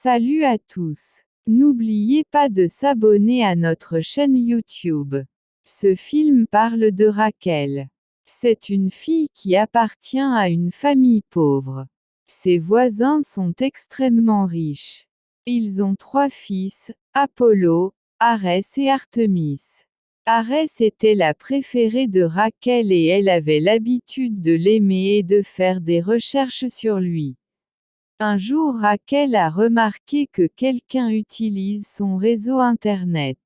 Salut à tous. N'oubliez pas de s'abonner à notre chaîne YouTube. Ce film parle de Raquel. C'est une fille qui appartient à une famille pauvre. Ses voisins sont extrêmement riches. Ils ont 3 fils, Apollo, Arès et Artemis. Arès était la préférée de Raquel et elle avait l'habitude de l'aimer et de faire des recherches sur lui. Un jour Raquel a remarqué que quelqu'un utilise son réseau Internet.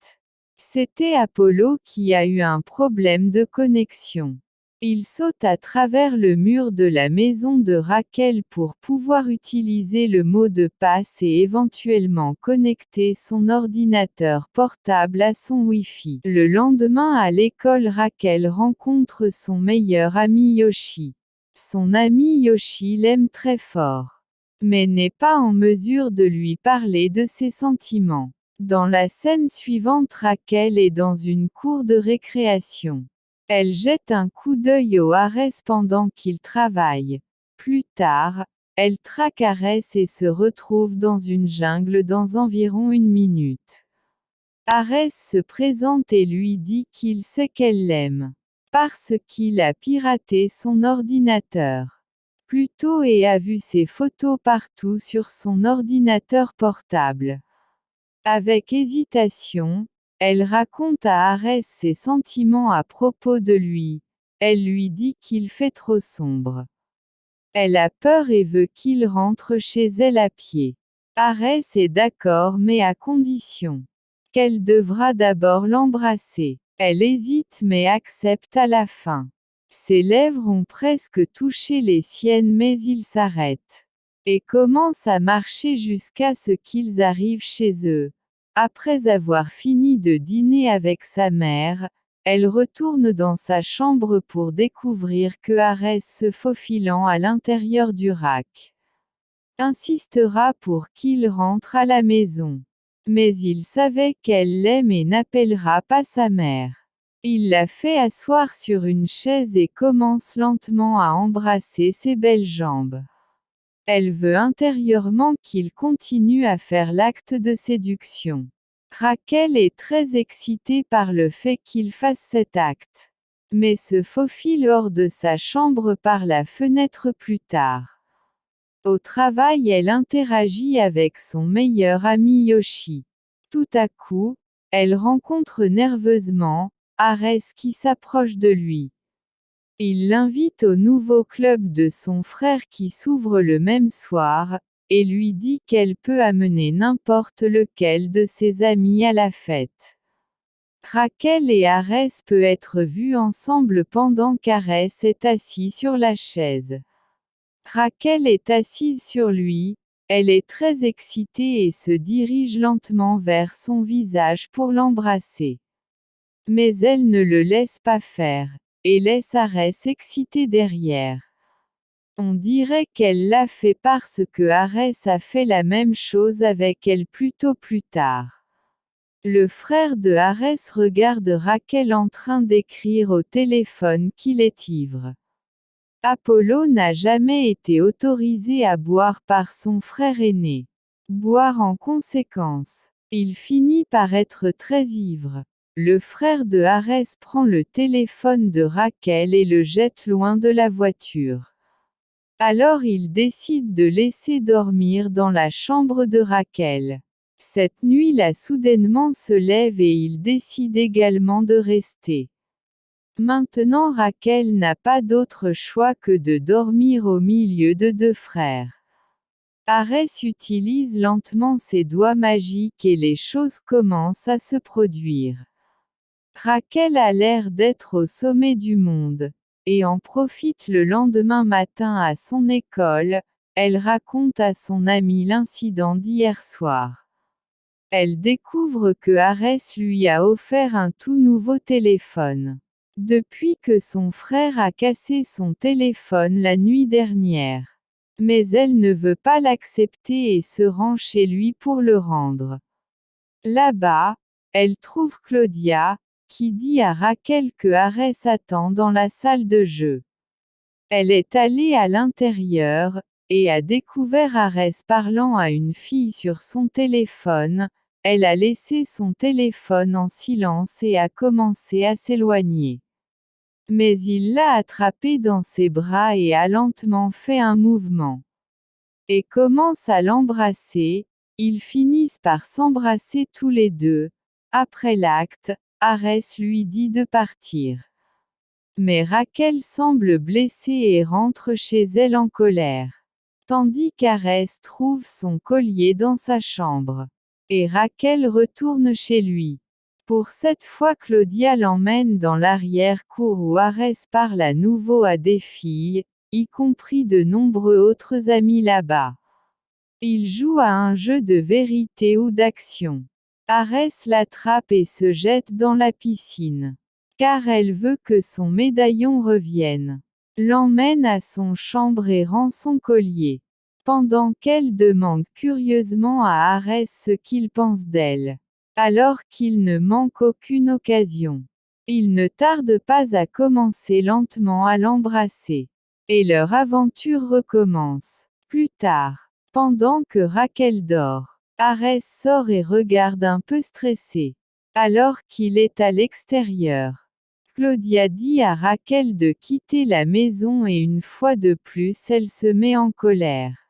C'était Apollo qui a eu un problème de connexion. Il saute à travers le mur de la maison de Raquel pour pouvoir utiliser le mot de passe et éventuellement connecter son ordinateur portable à son Wi-Fi. Le lendemain à l'école, Raquel rencontre son meilleur ami Yoshi. Son ami Yoshi l'aime très fort, mais n'est pas en mesure de lui parler de ses sentiments. Dans la scène suivante, Raquel est dans une cour de récréation. Elle jette un coup d'œil au Arès pendant qu'il travaille. Plus tard, elle traque Arès et se retrouve dans une jungle dans environ 1 minute. Arès se présente et lui dit qu'il sait qu'elle l'aime, parce qu'il a piraté son ordinateur plus tôt et a vu ses photos partout sur son ordinateur portable. Avec hésitation, elle raconte à Arès ses sentiments à propos de lui. Elle lui dit qu'il fait trop sombre. Elle a peur et veut qu'il rentre chez elle à pied. Arès est d'accord mais à condition qu'elle devra d'abord l'embrasser. Elle hésite mais accepte à la fin. Ses lèvres ont presque touché les siennes mais il s'arrête et commence à marcher jusqu'à ce qu'ils arrivent chez eux. Après avoir fini de dîner avec sa mère, elle retourne dans sa chambre pour découvrir que Arès, se faufilant à l'intérieur du rack, insistera pour qu'il rentre à la maison. Mais il savait qu'elle l'aime et n'appellera pas sa mère. Il la fait asseoir sur une chaise et commence lentement à embrasser ses belles jambes. Elle veut intérieurement qu'il continue à faire l'acte de séduction. Raquel est très excitée par le fait qu'il fasse cet acte, mais se faufile hors de sa chambre par la fenêtre plus tard. Au travail, elle interagit avec son meilleur ami Yoshi. Tout à coup, elle rencontre nerveusement Arès qui s'approche de lui. Il l'invite au nouveau club de son frère qui s'ouvre le même soir, et lui dit qu'elle peut amener n'importe lequel de ses amis à la fête. Raquel et Arès peuvent être vus ensemble pendant qu'Arès est assis sur la chaise. Raquel est assise sur lui, elle est très excitée et se dirige lentement vers son visage pour l'embrasser. Mais elle ne le laisse pas faire, et laisse Arès excité derrière. On dirait qu'elle l'a fait parce que Arès a fait la même chose avec elle plus tard. Le frère de Arès regarde Raquel en train d'écrire au téléphone qu'il est ivre. Apollo n'a jamais été autorisé à boire par son frère aîné. Boire en conséquence. Il finit par être très ivre. Le frère de Arès prend le téléphone de Raquel et le jette loin de la voiture. Alors il décide de laisser dormir dans la chambre de Raquel. Cette nuit-là soudainement se lève et il décide également de rester. Maintenant Raquel n'a pas d'autre choix que de dormir au milieu de 2 frères. Arès utilise lentement ses doigts magiques et les choses commencent à se produire. Raquel a l'air d'être au sommet du monde, et en profite le lendemain matin à son école. Elle raconte à son ami l'incident d'hier soir. Elle découvre que Arès lui a offert un tout nouveau téléphone. Depuis que son frère a cassé son téléphone la nuit dernière. Mais elle ne veut pas l'accepter et se rend chez lui pour le rendre. Là-bas, elle trouve Claudia, qui dit à Raquel que Arès attend dans la salle de jeu. Elle est allée à l'intérieur, et a découvert Arès parlant à une fille sur son téléphone, elle a laissé son téléphone en silence et a commencé à s'éloigner. Mais il l'a attrapée dans ses bras et a lentement fait un mouvement. Et commence à l'embrasser, ils finissent par s'embrasser tous les deux. Après l'acte, Arès lui dit de partir. Mais Raquel semble blessée et rentre chez elle en colère. Tandis qu'Arès trouve son collier dans sa chambre. Et Raquel retourne chez lui. Pour cette fois Claudia l'emmène dans l'arrière-cour où Arès parle à nouveau à des filles, y compris de nombreux autres amis là-bas. Il joue à un jeu de vérité ou d'action. Arès l'attrape et se jette dans la piscine. Car elle veut que son médaillon revienne. L'emmène à son chambre et rend son collier. Pendant qu'elle demande curieusement à Arès ce qu'il pense d'elle. Alors qu'il ne manque aucune occasion. Il ne tarde pas à commencer lentement à l'embrasser. Et leur aventure recommence. Plus tard. Pendant que Raquel dort, Arès sort et regarde un peu stressé. Alors qu'il est à l'extérieur. Claudia dit à Raquel de quitter la maison et une fois de plus elle se met en colère.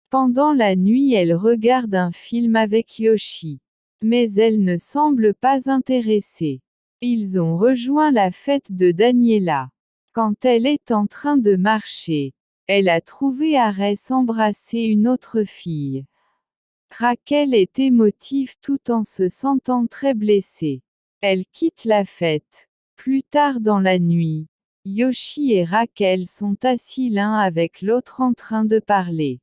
Pendant la nuit elle regarde un film avec Yoshi. Mais elle ne semble pas intéressée. Ils ont rejoint la fête de Daniela. Quand elle est en train de marcher, elle a trouvé Arès embrasser une autre fille. Raquel est émotive tout en se sentant très blessée. Elle quitte la fête. Plus tard dans la nuit, Yoshi et Raquel sont assis l'un avec l'autre en train de parler.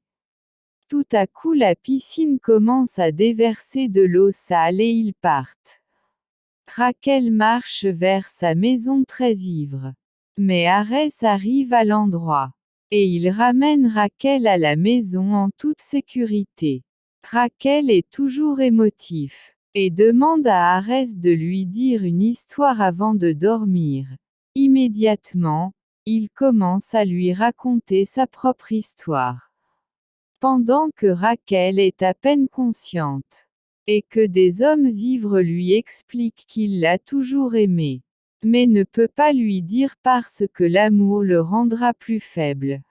Tout à coup la piscine commence à déverser de l'eau sale et ils partent. Raquel marche vers sa maison très ivre. Mais Arès arrive à l'endroit. Et il ramène Raquel à la maison en toute sécurité. Raquel est toujours émotif. Et demande à Arès de lui dire une histoire avant de dormir. Immédiatement, il commence à lui raconter sa propre histoire. Pendant que Raquel est à peine consciente. Et que des hommes ivres lui expliquent qu'il l'a toujours aimée. Mais ne peut pas lui dire parce que l'amour le rendra plus faible.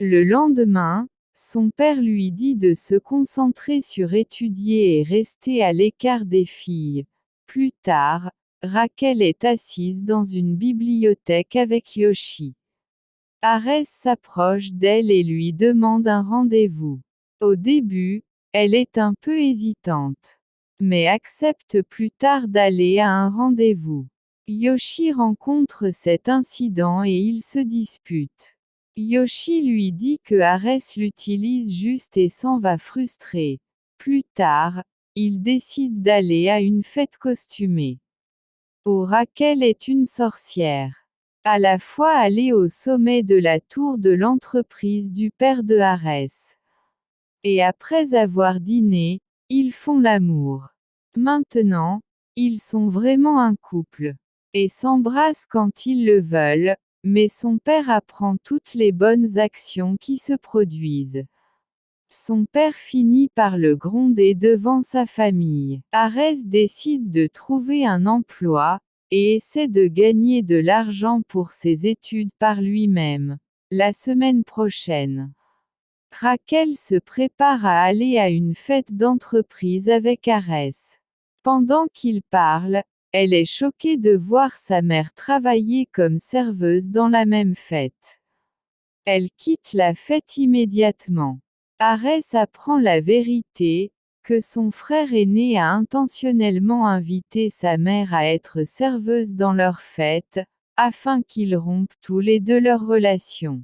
Le lendemain, son père lui dit de se concentrer sur étudier et rester à l'écart des filles. Plus tard, Raquel est assise dans une bibliothèque avec Yoshi. Arès s'approche d'elle et lui demande un rendez-vous. Au début, elle est un peu hésitante. Mais accepte plus tard d'aller à un rendez-vous. Yoshi rencontre cet incident et ils se disputent. Yoshi lui dit que Arès l'utilise juste et s'en va frustré. Plus tard, il décide d'aller à une fête costumée. Où Raquel est une sorcière. À la fois aller au sommet de la tour de l'entreprise du père de Arès. Et après avoir dîné, ils font l'amour. Maintenant, ils sont vraiment un couple. Et s'embrassent quand ils le veulent, mais son père apprend toutes les bonnes actions qui se produisent. Son père finit par le gronder devant sa famille. Arès décide de trouver un emploi, et essaie de gagner de l'argent pour ses études par lui-même. La semaine prochaine, Raquel se prépare à aller à une fête d'entreprise avec Arès. Pendant qu'il parle, elle est choquée de voir sa mère travailler comme serveuse dans la même fête. Elle quitte la fête immédiatement. Arès apprend la vérité, que son frère aîné a intentionnellement invité sa mère à être serveuse dans leur fête, afin qu'ils rompent tous les deux leur relation.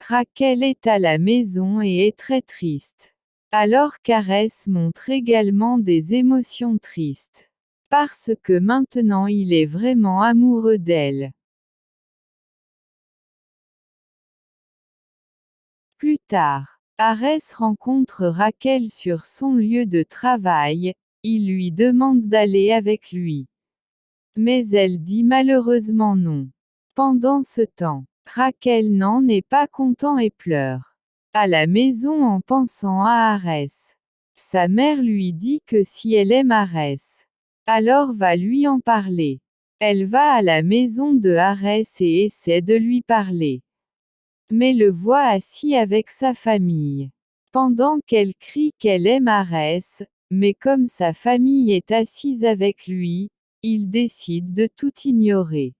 Raquel est à la maison et est très triste. Alors qu'Arès montre également des émotions tristes. Parce que maintenant il est vraiment amoureux d'elle. Plus tard, Arès rencontre Raquel sur son lieu de travail, il lui demande d'aller avec lui. Mais elle dit malheureusement non. Pendant ce temps, Raquel n'en est pas content et pleure. à la maison en pensant à Arès. Sa mère lui dit que si elle aime Arès, alors va lui en parler. Elle va à la maison de Arès et essaie de lui parler, mais le voit assis avec sa famille. Pendant qu'elle crie qu'elle aime Arès, mais comme sa famille est assise avec lui, il décide de tout ignorer.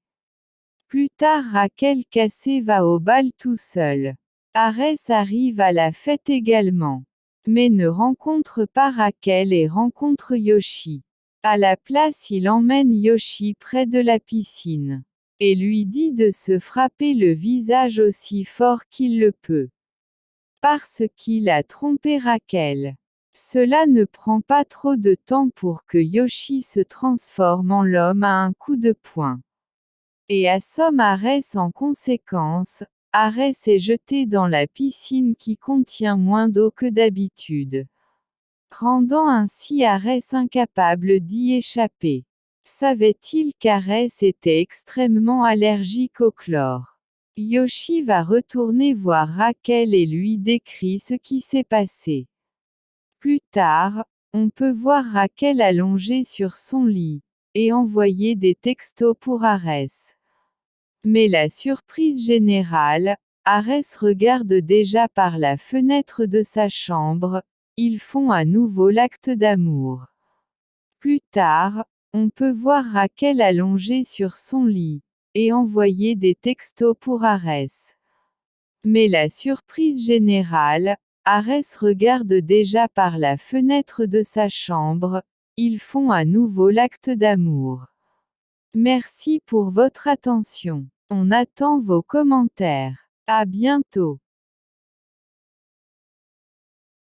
Plus tard, Raquel Cassé va au bal tout seul. Arès arrive à la fête également, mais ne rencontre pas Raquel et rencontre Yoshi. À la place, il emmène Yoshi près de la piscine et lui dit de se frapper le visage aussi fort qu'il le peut, parce qu'il a trompé Raquel. Cela ne prend pas trop de temps pour que Yoshi se transforme en l'homme à un coup de poing, et assomme Arès en conséquence. Arès est jeté dans la piscine qui contient moins d'eau que d'habitude, rendant ainsi Arès incapable d'y échapper. Savait-il qu'Arès était extrêmement allergique au chlore? Yoshi va retourner voir Raquel et lui décrit ce qui s'est passé. Plus tard, on peut voir Raquel allongée sur son lit, et envoyer des textos pour Arès. Mais la surprise générale, Arès regarde déjà par la fenêtre de sa chambre, ils font à nouveau l'acte d'amour. Plus tard, on peut voir Raquel allongée sur son lit, et envoyer des textos pour Arès. Mais la surprise générale, Arès regarde déjà par la fenêtre de sa chambre, ils font à nouveau l'acte d'amour. Merci pour votre attention. On attend vos commentaires. À bientôt.